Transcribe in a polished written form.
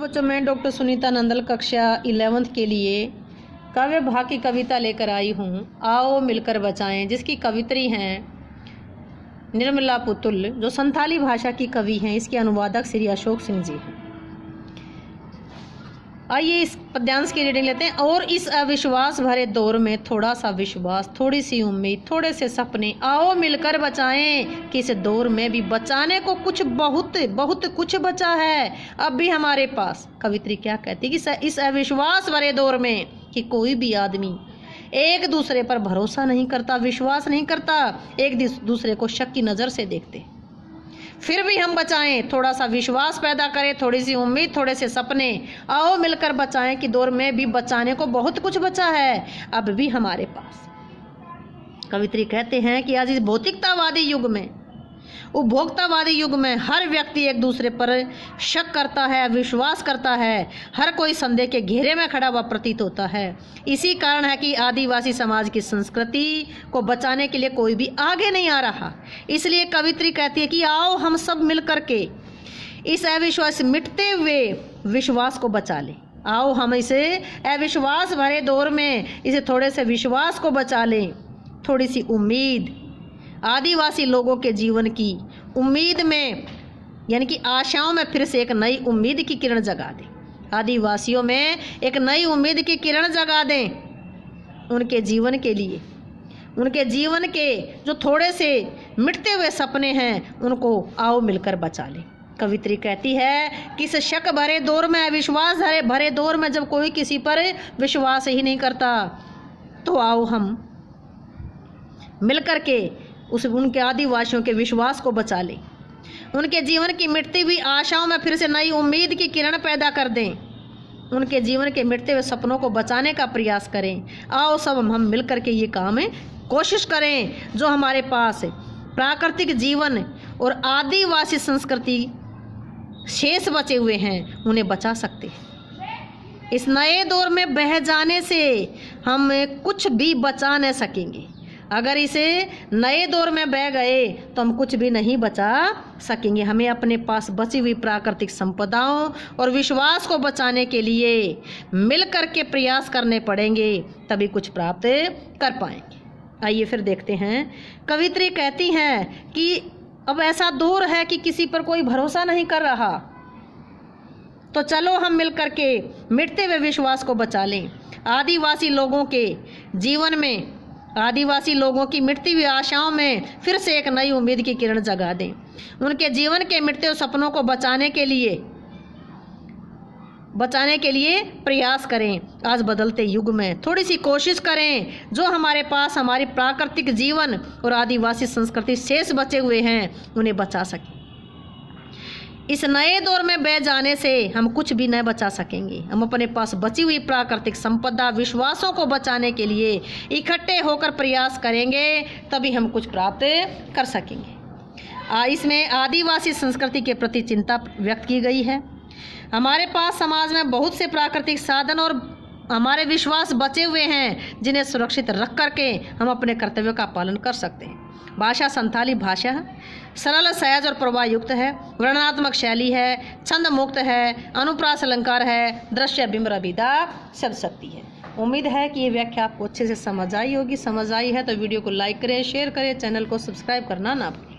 बच्चों, मैं डॉक्टर सुनीता नंदल कक्षा 11th के लिए काव्य भाग की कविता लेकर आई हूँ, आओ मिलकर बचाएं, जिसकी कवित्री हैं निर्मला पुतुल, जो संथाली भाषा की कवि हैं। इसके अनुवादक श्री अशोक सिंह जी हैं। आइए इस पद्यांश की रीडिंग लेते हैं। और इस अविश्वास भरे दौर में थोड़ा सा विश्वास, थोड़ी सी उम्मीद, थोड़े से सपने, आओ मिलकर बचाएं कि इस दौर में भी बचाने को कुछ बहुत बहुत कुछ बचा है अब भी हमारे पास। कवित्री क्या कहती है कि इस अविश्वास भरे दौर में कि कोई भी आदमी एक दूसरे पर भरोसा नहीं करता, विश्वास नहीं करता, एक दूसरे को शक की नज़र से देखते, फिर भी हम बचाएं, थोड़ा सा विश्वास पैदा करें, थोड़ी सी उम्मीद, थोड़े से सपने, आओ मिलकर बचाएं कि दौर में भी बचाने को बहुत कुछ बचा है अब भी हमारे पास। कवित्री कहते हैं कि आज इस भौतिकतावादी युग में, उपभोक्तावादी युग में हर व्यक्ति एक दूसरे पर शक करता है, विश्वास करता है, हर कोई संदेह के घेरे में खड़ा हुआ प्रतीत होता है। इसी कारण है कि आदिवासी समाज की संस्कृति को बचाने के लिए कोई भी आगे नहीं आ रहा। इसलिए कवित्री कहती है कि आओ हम सब मिल कर के इस अविश्वास, मिटते हुए विश्वास को बचा लें। आओ हम इसे अविश्वास भरे दौर में इसे थोड़े से विश्वास को बचा लें, थोड़ी सी उम्मीद, आदिवासी लोगों के जीवन की उम्मीद में, यानी कि आशाओं में फिर से एक नई उम्मीद की किरण जगा दें। आदिवासियों में एक नई उम्मीद की किरण जगा दें। उनके जीवन के लिए, उनके जीवन के जो थोड़े से मिटते हुए सपने हैं, उनको आओ मिलकर बचा लें। कवित्री कहती है कि इस शक भरे दौर में, अविश्वास भरे दौर में जब कोई किसी पर विश्वास ही नहीं करता, तो आओ हम मिलकर के उनके आदिवासियों के विश्वास को बचा लें, उनके जीवन की मिटती हुई आशाओं में फिर से नई उम्मीद की किरण पैदा कर दें, उनके जीवन के मिटते हुए सपनों को बचाने का प्रयास करें। आओ सब हम मिलकर के ये काम कोशिश करें, जो हमारे पास प्राकृतिक जीवन और आदिवासी संस्कृति शेष बचे हुए हैं, उन्हें बचा सकते हैं। इस नए दौर में बह जाने से हम कुछ भी बचा नहीं सकेंगे। अगर इसे नए दौर में बह गए तो हम कुछ भी नहीं बचा सकेंगे। हमें अपने पास बची हुई प्राकृतिक संपदाओं और विश्वास को बचाने के लिए मिलकर के प्रयास करने पड़ेंगे, तभी कुछ प्राप्त कर पाएंगे। आइए फिर देखते हैं। कवित्री कहती हैं कि अब ऐसा दौर है कि किसी पर कोई भरोसा नहीं कर रहा, तो चलो हम मिलकर के मिटते हुए विश्वास को बचा लें। आदिवासी लोगों के जीवन में, आदिवासी लोगों की मिटती हुई आशाओं में फिर से एक नई उम्मीद की किरण जगा दें। उनके जीवन के मिटते हुए सपनों को बचाने के लिए प्रयास करें। आज बदलते युग में थोड़ी सी कोशिश करें, जो हमारे पास हमारी प्राकृतिक जीवन और आदिवासी संस्कृति शेष बचे हुए हैं, उन्हें बचा सकें। इस नए दौर में बह जाने से हम कुछ भी नहीं बचा सकेंगे। हम अपने पास बची हुई प्राकृतिक संपदा, विश्वासों को बचाने के लिए इकट्ठे होकर प्रयास करेंगे, तभी हम कुछ प्राप्त कर सकेंगे। इसमें आदिवासी संस्कृति के प्रति चिंता व्यक्त की गई है। हमारे पास समाज में बहुत से प्राकृतिक साधन और हमारे विश्वास बचे हुए हैं, जिन्हें सुरक्षित रख करके हम अपने कर्तव्यों का पालन कर सकते हैं। भाषा संथाली भाषा है, सरल, सहज और प्रवाह युक्त है, वर्णनात्मक शैली है, छंद मुक्त है, अनुप्रास अलंकार है, दृश्य बिंब रविदा शब्द शक्ति है। उम्मीद है कि ये व्याख्या आपको अच्छे से समझ आई होगी। समझ आई है तो वीडियो को लाइक करें, शेयर करें, चैनल को सब्सक्राइब करना ना भूलें।